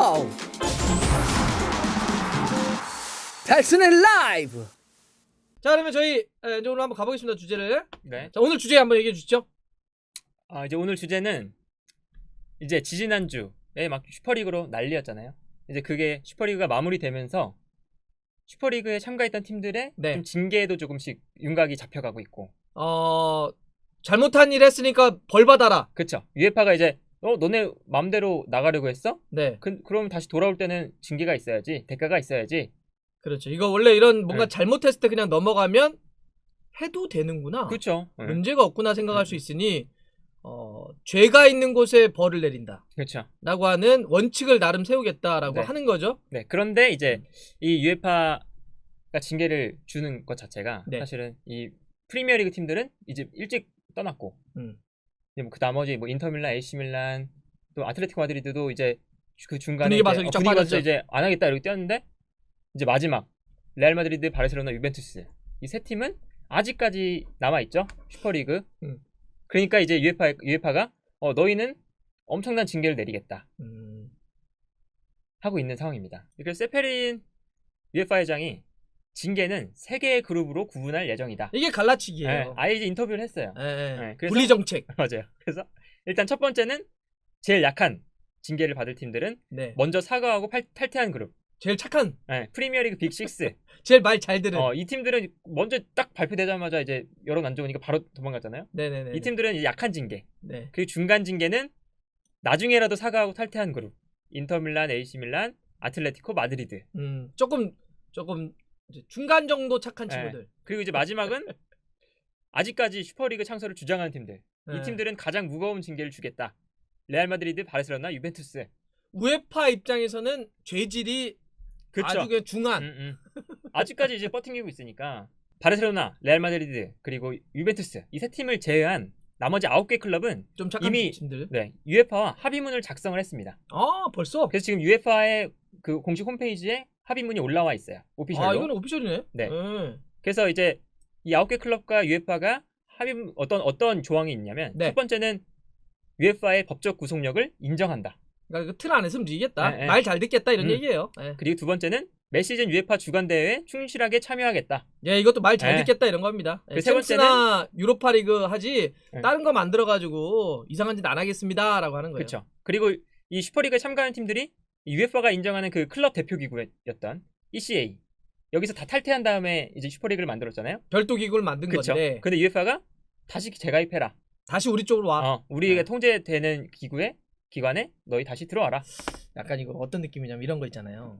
쇼! 달순의 라이브! 자, 그러면 저희 이제 오늘 한번 가보겠습니다. 주제를. 네. 자, 오늘 주제 한번 얘기해 주시죠. 이제 오늘 주제는 이제 지지난주에 막 슈퍼리그로 난리였잖아요. 이제 그게 슈퍼리그가 마무리되면서 슈퍼리그에 참가했던 팀들의 네. 좀 징계에도 조금씩 윤곽이 잡혀가고 있고. 잘못한 일 했으니까 벌 받아라. 그쵸. UEFA가 이제 너네 맘대로 나가려고 했어? 네. 그럼 다시 돌아올 때는 징계가 있어야지. 대가가 있어야지. 그렇죠. 이거 원래 이런 뭔가 네. 잘못했을 때 그냥 넘어가면 해도 되는구나. 그쵸. 문제가 없구나 생각할 수 있으니 죄가 있는 곳에 벌을 내린다. 그쵸. 라고 하는 원칙을 나름 세우겠다라고 네. 하는 거죠. 네. 그런데 이제 이 UEFA가 징계를 주는 것 자체가 네. 사실은 이 프리미어리그 팀들은 이제 일찍 떠났고 그 나머지 뭐 인터밀란, AC밀란, 또 아틀레티코 마드리드도 이제 그 중간에 분위기 봐서 쫙 빠졌죠. 이제 안 하겠다 이렇게 뛰었는데 이제 마지막 레알 마드리드, 바르셀로나, 유벤투스 이 세 팀은 아직까지 남아 있죠. 슈퍼리그. 그러니까 이제 UEFA가 너희는 엄청난 징계를 내리겠다 하고 있는 상황입니다. 그래서 세페린 UEFA 회장이 징계는 3개의 그룹으로 구분할 예정이다. 이게 갈라치기예요. 네, 아예 이제 인터뷰를 했어요. 네. 그래서 분리정책. 맞아요. 그래서 일단 첫 번째는 제일 약한 징계를 받을 팀들은 네. 먼저 사과하고 탈퇴한 그룹. 제일 착한. 프리미어리그 빅6. 제일 말 잘 들은. 이 팀들은 먼저 딱 발표되자마자 이제 여론 안 좋으니까 바로 도망갔잖아요. 네네네. 이 팀들은 이제 약한 징계. 네. 그리고 중간 징계는 나중에라도 사과하고 탈퇴한 그룹. 인터밀란, AC밀란, 아틀레티코, 마드리드. 조금 이제 중간 정도 착한 친구들. 그리고 이제 마지막은 아직까지 슈퍼리그 창설을 주장하는 팀들. 이 팀들은 가장 무거운 징계를 주겠다. 레알 마드리드, 바르셀로나, 유벤투스. 우에파 입장에서는 죄질이 그쵸. 아주 그냥 중한. 아직까지 이제 버팅기고 있으니까 바르셀로나, 레알 마드리드 그리고 유벤투스 이 세 팀을 제외한 나머지 9개 클럽은 좀 착한 이미 팀들. UEFA와 합의문을 작성을 했습니다. 벌써? 그래서 지금 UEFA의 그 공식 홈페이지에 합의문이 올라와 있어요. 오피셜로. 이건 오피셜이네. 네. 그래서 이제 이 9개 클럽과 UEFA가 합의문 어떤 조항이 있냐면 첫 번째는 UEFA의 법적 구속력을 인정한다. 그러니까 그 틀 안에서 움직이겠다. 네. 말 잘 듣겠다 이런 얘기예요. 그리고 두 번째는 매 시즌 UEFA 주간 대회에 충실하게 참여하겠다. 이것도 말 잘 듣겠다 이런 겁니다. 세 번째는 챔스나 유로파리그 하지 다른 거 만들어가지고 이상한 짓 안 하겠습니다라고 하는 거예요. 그렇죠. 그리고 이 슈퍼리그에 참가하는 팀들이 UEFA가 인정하는 그 클럽 대표 기구였던 ECA 여기서 다 탈퇴한 다음에 이제 슈퍼리그를 만들었잖아요. 별도 기구를 만든 건데. 근데 UEFA가 다시 재가입해라. 다시 우리 쪽으로 와. 우리가 통제되는 기관에 너희 다시 들어와라. 약간 이거 어떤 느낌이냐면 이런 거 있잖아요.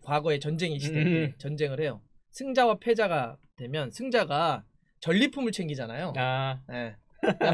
과거에 전쟁이 시대 전쟁을 해요. 승자와 패자가 되면 승자가 전리품을 챙기잖아요. 야,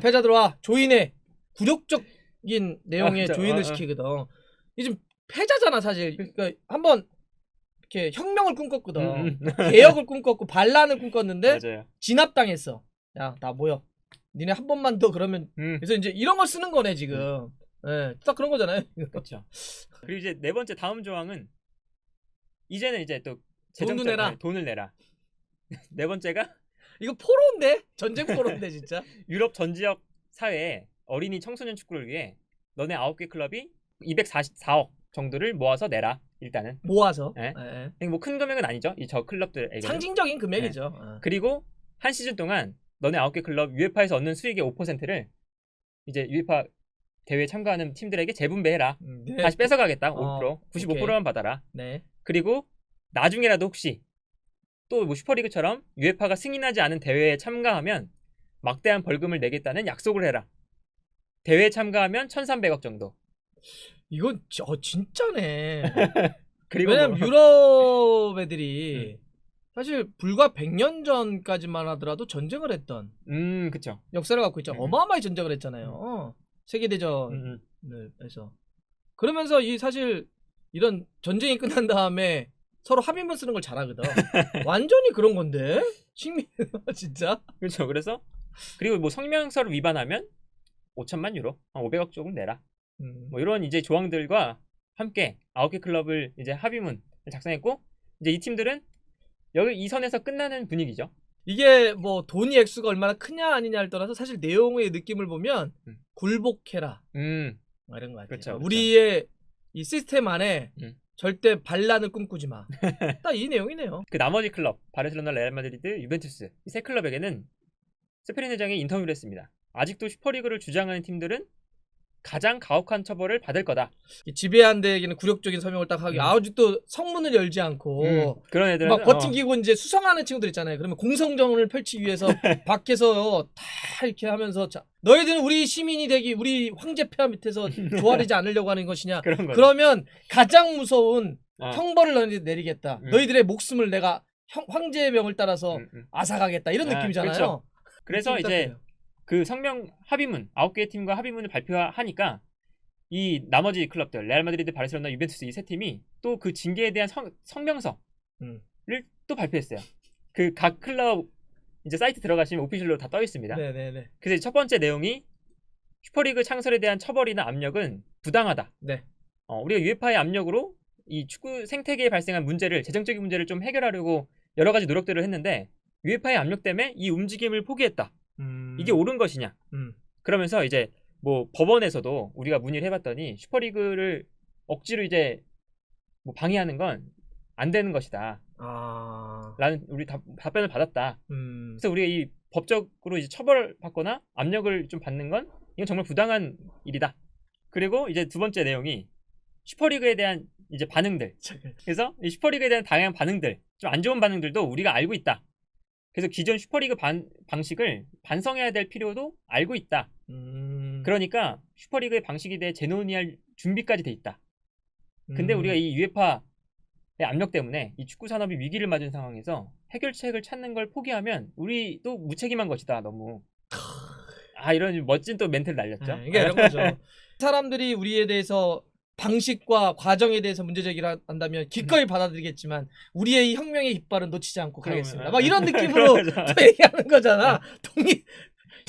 패자 들어와. 조인해. 굴욕적인 내용의 조인을 시키거든. 이제 패자잖아 사실. 그러니까 한번 이렇게 혁명을 꿈꿨거든. 개혁을 꿈꿨고 반란을 꿈꿨는데 맞아요. 진압당했어. 야, 나 모여. 니네 한 번만 더 그러면 그래서 이제 이런 걸 쓰는 거네 지금. 딱 그런 거잖아요. 그렇죠. 그리고 이제 네 번째 다음 조항은 이제는 이제 또 돈을 내라. 네 번째가 이거 포로인데? 전쟁 포로인데 진짜. 유럽 전 지역 사회에 어린이 청소년 축구를 위해 너네 9개 클럽이 244억 정도를 모아서 내라. 일단은 모아서. 뭐 큰 금액은 아니죠. 저 클럽들에게 상징적인 금액이죠. 그리고 한 시즌 동안 너네 9개 클럽 UEFA에서 얻는 수익의 5%를 이제 UEFA 대회에 참가하는 팀들에게 재분배해라. 다시 뺏어가겠다. 5%. 95%만 받아라. 네. 그리고 나중에라도 혹시 또 뭐 슈퍼리그처럼 UEFA가 승인하지 않은 대회에 참가하면 막대한 벌금을 내겠다는 약속을 해라. 대회에 참가하면 1,300억 정도. 이건 진짜네. 그리고 왜냐면 유럽 애들이 사실 불과 100년 전까지만 하더라도 전쟁을 했던 그쵸. 역사를 갖고 있죠. 어마어마하게 전쟁을 했잖아요. 세계대전에서. 그러면서 사실 이런 전쟁이 끝난 다음에 서로 합의문 쓰는 걸 잘하거든. 완전히 그런 건데? 진짜? 그렇죠. 그래서 그리고 뭐 성명서를 위반하면 5천만 유로, 한 500억 조금 내라. 뭐 이런 이제 조항들과 함께 9개 클럽을 이제 합의문을 작성했고 이제 이 팀들은 여기 이 선에서 끝나는 분위기죠. 이게 뭐 돈이 액수가 얼마나 크냐 아니냐를 떠나서 사실 내용의 느낌을 보면 굴복해라. 이런 거 같아요. 그렇죠. 우리의 이 시스템 안에 절대 반란을 꿈꾸지 마. 딱 이 내용이네요. 그 나머지 클럽 바르셀로나, 레알 마드리드, 유벤투스 이 세 클럽에게는 세페린 회장이 인터뷰를 했습니다. 아직도 슈퍼리그를 주장하는 팀들은 가장 가혹한 처벌을 받을 거다. 지배한 데에게는 굴욕적인 서명을 딱 하기. 아직도 성문을 열지 않고 그런 애들은 막 버팅기고 이제 수성하는 친구들 있잖아요. 그러면 공성정을 펼치기 위해서 밖에서 다 이렇게 하면서 자, 너희들은 우리 시민이 되기, 우리 황제폐하 밑에서 조아리지 않으려고 하는 것이냐. 그러면 가장 무서운 형벌을 너희들 내리겠다. 너희들의 목숨을 내가 황제의 명을 따라서 앗아가겠다. 이런 느낌이잖아요. 그렇죠. 그래서 이제 그 성명 합의문 9개의 팀과 합의문을 발표하니까 이 나머지 클럽들 레알 마드리드, 바르셀로나, 유벤투스 이 세 팀이 또 그 징계에 대한 성명서를 또 발표했어요. 그 각 클럽 이제 사이트 들어가시면 오피셜로 다 떠 있습니다. 네네네. 그래서 첫 번째 내용이 슈퍼리그 창설에 대한 처벌이나 압력은 부당하다. 네. 우리가 유에파의 압력으로 이 축구 생태계에 발생한 문제를, 재정적인 문제를 좀 해결하려고 여러 가지 노력들을 했는데 유에파의 압력 때문에 이 움직임을 포기했다. 이게 옳은 것이냐? 그러면서 이제 뭐 법원에서도 우리가 문의를 해봤더니 슈퍼리그를 억지로 이제 뭐 방해하는 건 안 되는 것이다. 라는 우리 답변을 받았다. 그래서 우리가 이 법적으로 이제 처벌받거나 압력을 좀 받는 건 이건 정말 부당한 일이다. 그리고 이제 두 번째 내용이 슈퍼리그에 대한 이제 반응들. 그래서 이 슈퍼리그에 대한 다양한 반응들, 좀 안 좋은 반응들도 우리가 알고 있다. 그래서 기존 슈퍼리그 방식을 반성해야 될 필요도 알고 있다. 그러니까 슈퍼리그의 방식에 대해 재논의할 준비까지 돼 있다. 근데 우리가 이 유에파의 압력 때문에 이 축구 산업이 위기를 맞은 상황에서 해결책을 찾는 걸 포기하면 우리도 무책임한 것이다. 너무. 이런 멋진 또 멘트를 날렸죠. 이게 이런 거죠. 사람들이 우리에 대해서 방식과 과정에 대해서 문제 제기를 한다면 기꺼이 받아들이겠지만 우리의 이 혁명의 깃발은 놓치지 않고 가겠습니다. 막 이런 느낌으로 또 얘기하는 거잖아.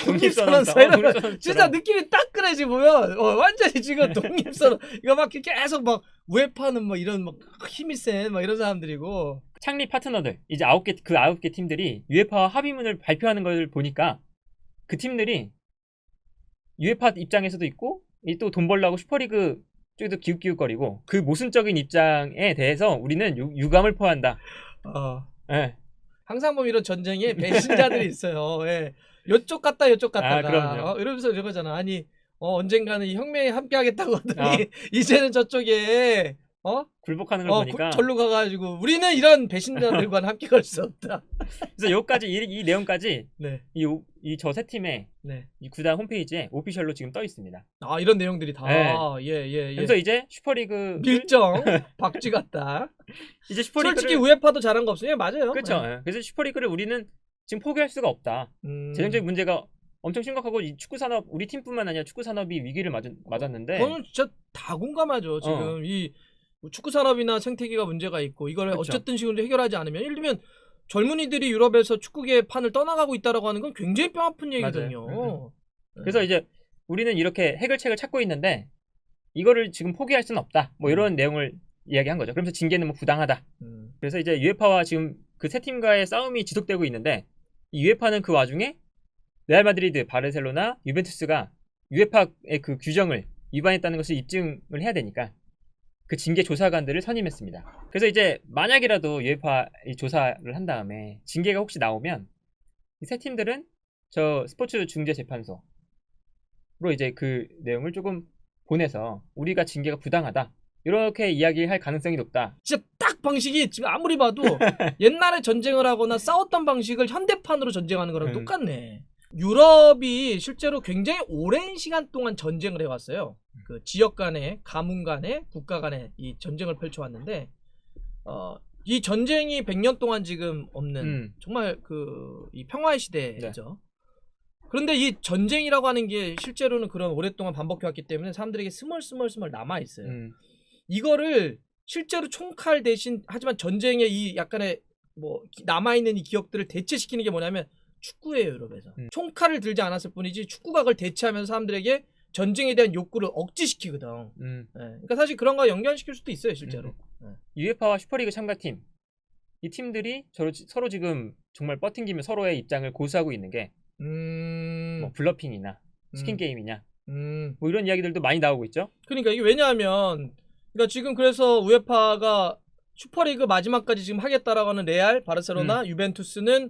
독립선언서 이런 거 진짜 느낌이 딱 그래 지금 보면 완전히 지금 독립선언 이거 막 계속 막 우에파는 뭐 이런 막 힘이 센 막 이런 사람들이고 창립 파트너들 이제 9개 팀들이 유에파와 합의문을 발표하는 걸 보니까 그 팀들이 유에파 입장에서도 있고 또 돈 벌려고 슈퍼리그 쪽에도 기웃기웃거리고 그 모순적인 입장에 대해서 우리는 유감을 표한다. 네. 항상 보면 이런 전쟁에 배신자들이 있어요. 예. 요쪽 갔다 요쪽 갔다가 이러면서 이러잖아. 아니 언젠가는 이 혁명에 함께하겠다고 하더니 이제는 저쪽에 굴복하는 걸 보니까 절로 가가지고 우리는 이런 배신자들과는 함께 갈 수 없다. 그래서 여기까지 이 내용까지 네. 이 저 세 팀의 이 구단 홈페이지에 오피셜로 지금 떠 있습니다. 이런 내용들이 다. 예. 그래서 이제 슈퍼리그 밀정 박쥐 같다. 이제 슈퍼리그 솔직히 우에파도 잘한 거 없어요. 맞아요. 그렇죠. 그래서 슈퍼리그를 우리는 지금 포기할 수가 없다. 재정적인 문제가 엄청 심각하고 이 축구 산업 우리 팀뿐만 아니라 축구 산업이 위기를 맞았는데. 저는 진짜 다 공감하죠. 지금 이 축구 산업이나 생태계가 문제가 있고 이걸 그쵸. 어쨌든 식으로 해결하지 않으면 예를 들면 젊은이들이 유럽에서 축구계 판을 떠나가고 있다라고 하는 건 굉장히 뼈아픈 얘기거든요. 그래서 이제 우리는 이렇게 해결책을 찾고 있는데 이거를 지금 포기할 수는 없다. 뭐 이런 내용을 이야기한 거죠. 그러면서 징계는 뭐 부당하다. 그래서 이제 유에파와 지금 그 세 팀과의 싸움이 지속되고 있는데 이 유에파는 그 와중에 레알 마드리드, 바르셀로나, 유벤투스가 유에파의 그 규정을 위반했다는 것을 입증을 해야 되니까 그 징계 조사관들을 선임했습니다. 그래서 이제 만약이라도 유에파 조사를 한 다음에 징계가 혹시 나오면 이 세 팀들은 저 스포츠 중재 재판소로 이제 그 내용을 조금 보내서 우리가 징계가 부당하다 이렇게 이야기할 가능성이 높다. 진짜 딱 방식이 지금 아무리 봐도 옛날에 전쟁을 하거나 싸웠던 방식을 현대판으로 전쟁하는 거랑 똑같네. 유럽이 실제로 굉장히 오랜 시간 동안 전쟁을 해왔어요. 그 지역 간에, 가문 간에, 국가 간에 이 전쟁을 펼쳐왔는데 이 전쟁이 100년 동안 지금 없는 정말 이 평화의 시대죠. 그런데 이 전쟁이라고 하는 게 실제로는 그런 오랫동안 반복해왔기 때문에 사람들에게 스멀스멀 남아있어요. 이거를 실제로 총칼 대신 하지만 전쟁의 이 약간의 뭐 남아있는 이 기억들을 대체시키는 게 뭐냐면 축구예요. 유럽에서 총칼을 들지 않았을 뿐이지 축구가 그걸 대체하면서 사람들에게 전쟁에 대한 욕구를 억제시키거든. 그러니까 사실 그런 거 연결시킬 수도 있어요. 실제로. 유에파와 슈퍼리그 참가팀 이 팀들이 서로 지금 정말 버팅기며 서로의 입장을 고수하고 있는 게 뭐 블러핑이나 스킨 게임이냐 뭐 이런 이야기들도 많이 나오고 있죠. 그러니까 이게 왜냐하면 그러니까 지금 그래서 우에파가 슈퍼리그 마지막까지 지금 하겠다라고 하는 레알, 바르셀로나, 유벤투스는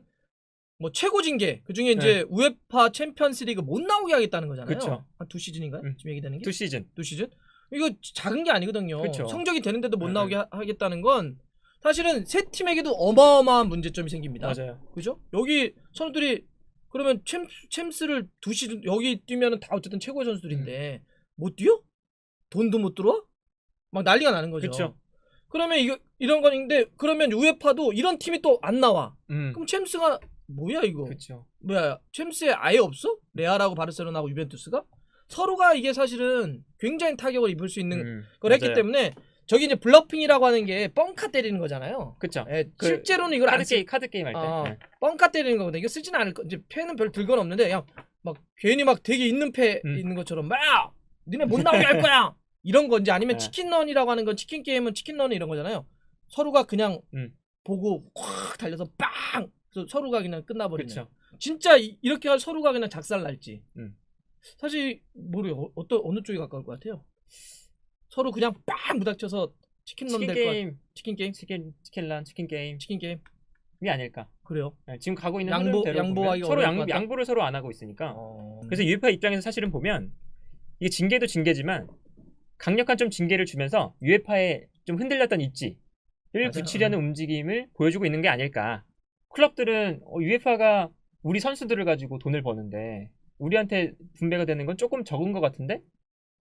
뭐 최고 징계. 그중에 이제 우에파 챔피언스리그 못 나오게 하겠다는 거잖아요. 그쵸. 한 2시즌인가요? 지금 얘기되는 게? 2시즌. 2시즌? 이거 작은 게 아니거든요. 그쵸. 성적이 되는데도 못 나오게 하겠다는 건 사실은 세 팀에게도 어마어마한 문제점이 생깁니다. 맞아요. 그죠? 여기 선수들이 그러면 챔스를 2시즌 여기 뛰면은 다 어쨌든 최고의 선수들인데 못 뛰어? 돈도 못 들어와? 막 난리가 나는 거죠. 그쵸. 그러면 이런 건데 그러면 우에파도 이런 팀이 또 안 나와. 그럼 챔스가 뭐야 이거? 그쵸. 뭐야 챔스에 아예 없어? 레알하고 바르셀로나하고 유벤투스가 서로가 이게 사실은 굉장히 타격을 입을 수 있는 걸 했기 때문에 저기 이제 블러핑이라고 하는 게 뻥카 때리는 거잖아요. 그쵸. 실제로는 이걸 카드 게임 할 때. 뻥카 때리는 거거든. 이거 쓰진 않을 거. 이제 패는 별 들건 없는데 그냥 막 괜히 막 되게 있는 패 있는 것처럼 막 니네 못 나오게 할 거야. 이런 건지 아니면 치킨런이라고 하는 건 치킨 게임은 치킨런 이런 거잖아요. 서로가 그냥 보고 확 달려서 빵 그래서 서로가 그냥 끝나버리는. 그쵸. 진짜 이렇게 서로가 그냥 작살날지. 사실 모르요. 어느 쪽이 가까울 것 같아요. 서로 그냥 빵 부닥쳐서 치킨런 될 거. 치킨 게임? 치킨런, 치킨 게임. 치킨 게임이 아닐까. 그래요. 네, 지금 가고 있는 흐름대로 서로 양보를 서로 안 하고 있으니까. 그래서 UEFA 입장에서 사실은 보면 이게 징계도 징계지만 강력한 좀 징계를 주면서 UEFA에 좀 흔들렸던 입지를 붙이려는 움직임을 보여주고 있는 게 아닐까. 클럽들은 UEFA가 우리 선수들을 가지고 돈을 버는데 우리한테 분배가 되는 건 조금 적은 것 같은데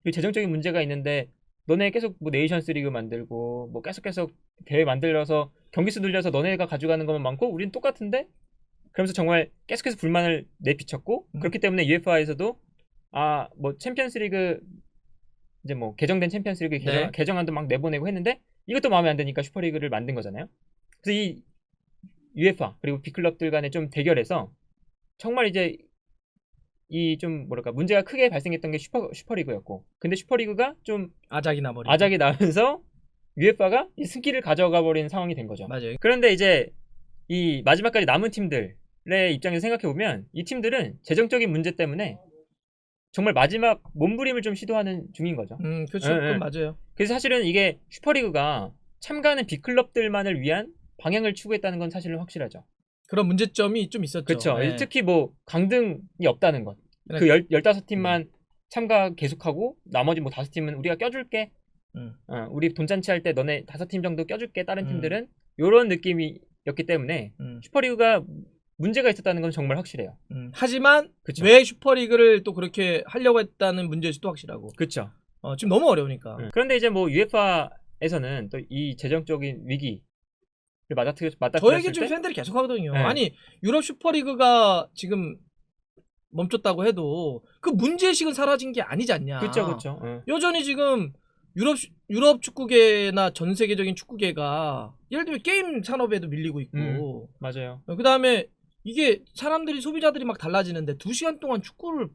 재정적인 문제가 있는데 너네 계속 뭐 네이션스 리그 만들고 뭐 계속 대회 만들어서 경기수 늘려서 너네가 가져가는 것만 많고 우린 똑같은데 그러면서 정말 계속해서 불만을 내비쳤고 그렇기 때문에 UEFA에서도 뭐 챔피언스 리그 이제 뭐 개정된 챔피언스 리그 개정안도 막 내보내고 했는데 이것도 마음에 안 드니까 슈퍼리그를 만든 거잖아요. 그래서 이 UEFA 그리고 빅클럽들 간에 좀 대결해서 정말 이제 이 좀 뭐랄까 문제가 크게 발생했던 게 슈퍼리그였고 근데 슈퍼리그가 좀 아작이 나면서 UEFA가 이 승기를 가져가 버리는 상황이 된 거죠. 맞아요. 그런데 이제 이 마지막까지 남은 팀들의 입장에서 생각해 보면 이 팀들은 재정적인 문제 때문에 정말 마지막 몸부림을 좀 시도하는 중인 거죠. 그렇죠. 그건 맞아요. 그래서 사실은 이게 슈퍼리그가 참가하는 빅클럽들만을 위한 방향을 추구했다는 건 사실은 확실하죠. 그런 문제점이 좀 있었죠. 그렇죠. 특히 뭐 강등이 없다는 것. 그 15팀만 참가 계속하고 나머지 뭐 5팀은 우리가 껴줄게. 우리 돈잔치 할 때 너네 5팀 정도 껴줄게. 다른 팀들은 이런 느낌이었기 때문에 슈퍼리그가 문제가 있었다는 건 정말 확실해요. 하지만 왜 슈퍼리그를 또 그렇게 하려고 했다는 문제의식도 확실하고. 그렇죠. 지금 너무 어려우니까. 그런데 이제 뭐 UEFA에서는 또 이 재정적인 위기 저 얘기 좀 팬들이 계속 하거든요. 아니 유럽 슈퍼리그가 지금 멈췄다고 해도 그 문제의식은 사라진 게 아니지 않냐. 그렇죠. 여전히 지금 유럽 축구계나 전 세계적인 축구계가 예를 들면 게임 산업에도 밀리고 있고 맞아요. 그 다음에 이게 사람들이 소비자들이 막 달라지는데 2시간 동안 축구를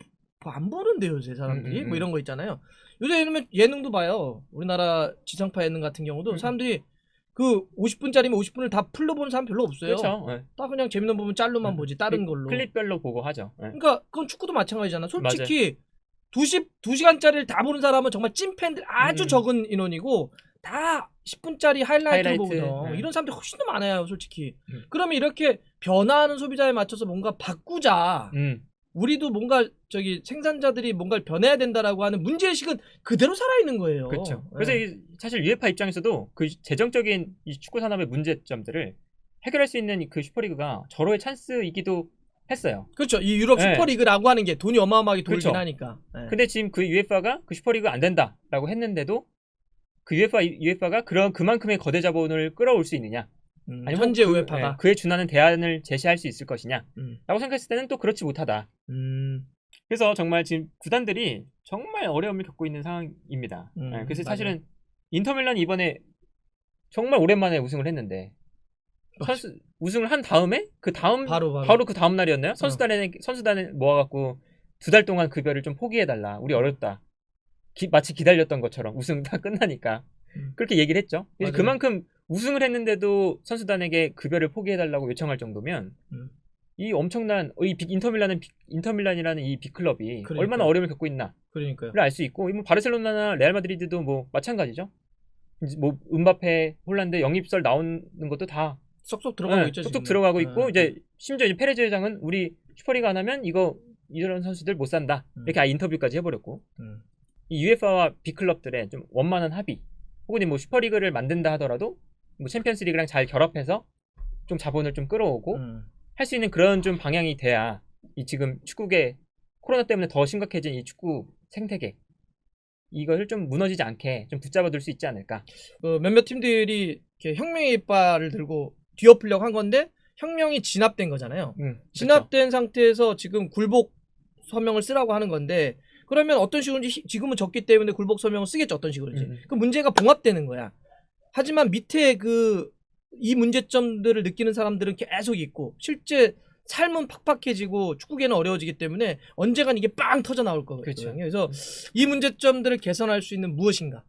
안 보는데요 요새 사람들이 뭐 이런 거 있잖아요. 요새 예능도 봐요. 우리나라 지상파 예능 같은 경우도 사람들이 그 50분짜리면 50분을 다 풀로 보는 사람 별로 없어요. 그렇죠. 딱 그냥 재밌는 부분 짤로만 보지 다른 걸로. 클립별로 보고 하죠. 그러니까 그건 축구도 마찬가지잖아. 솔직히 2시간짜리를 다 보는 사람은 정말 찐팬들 아주 적은 인원이고 다 10분짜리 하이라이트를 보거든. 이런 사람들이 훨씬 더 많아요 솔직히. 그러면 이렇게 변화하는 소비자에 맞춰서 뭔가 바꾸자. 우리도 뭔가 생산자들이 뭔가를 변해야 된다라고 하는 문제의식은 그대로 살아있는 거예요. 그렇죠. 그래서 사실 UEFA 입장에서도 그 재정적인 이 축구 산업의 문제점들을 해결할 수 있는 그 슈퍼리그가 절호의 찬스이기도 했어요. 그렇죠. 이 유럽 슈퍼리그라고 하는 게 돈이 어마어마하게 돌긴 하니까. 근데 지금 그 UEFA가 그 슈퍼리그 안 된다라고 했는데도 그 UEFA가 그만큼의 거대 자본을 끌어올 수 있느냐? 아니면 현재 UEFA가 그에 준하는 대안을 제시할 수 있을 것이냐? 라고 생각했을 때는 또 그렇지 못하다. 그래서 정말 지금 구단들이 정말 어려움을 겪고 있는 상황입니다. 그래서 사실은 인터밀란이 이번에 정말 오랜만에 우승을 했는데 우승을 한 다음에 그 다음 바로 그 다음 날이었나요? 선수단에 모아갖고 2달 동안 급여를 좀 포기해달라. 우리 어렵다. 마치 기다렸던 것처럼 우승 다 끝나니까 그렇게 얘기를 했죠. 그래서 그만큼 우승을 했는데도 선수단에게 급여를 포기해달라고 요청할 정도면 이 엄청난 이 인터밀란이라는 이 빅클럽이 얼마나 어려움을 겪고 있나를 알 수 있고 뭐 바르셀로나나 레알 마드리드도 뭐 마찬가지죠. 이제 뭐 음바페, 홀란드 영입설 나오는 것도 다 쏙쏙 들어가고 있죠. 쏙쏙 지금. 들어가고 있고 이제 심지어 이제 페레즈 회장은 우리 슈퍼리그 안 하면 이런 선수들 못 산다 이렇게 인터뷰까지 해버렸고 이 UEFA와 B클럽들의 좀 원만한 합의 혹은 뭐 슈퍼리그를 만든다 하더라도 뭐 챔피언스리그랑 잘 결합해서 좀 자본을 좀 끌어오고 할 수 있는 그런 좀 방향이 돼야 이 지금 축구계 코로나 때문에 더 심각해진 이 축구 생태계 이것을 좀 무너지지 않게 좀 붙잡아둘 수 있지 않을까. 몇몇 팀들이 이렇게 혁명의 이빨을 들고 뒤엎으려고 한 건데 혁명이 진압된 거잖아요. 진압된 그렇죠. 상태에서 지금 굴복 서명을 쓰라고 하는 건데 그러면 어떤 식으로인지 지금은 졌기 때문에 굴복 서명을 쓰겠죠. 어떤 식으로인지. 그 문제가 봉합되는 거야. 하지만 밑에 이 문제점들을 느끼는 사람들은 계속 있고 실제 삶은 팍팍해지고 축구계는 어려워지기 때문에 언젠간 이게 빵 터져 나올 거거든요. 그렇죠. 그래서 이 문제점들을 개선할 수 있는 무엇인가.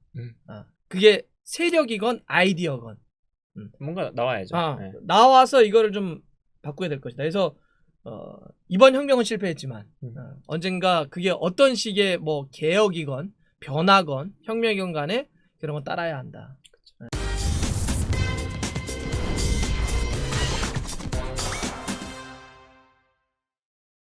그게 세력이건 아이디어건 뭔가 나와야죠. 네. 나와서 이거를 좀 바꿔야 될 것이다. 그래서 이번 혁명은 실패했지만 언젠가 그게 어떤 식의 뭐 개혁이건 변화건 혁명이건 간에 그런 건 따라야 한다.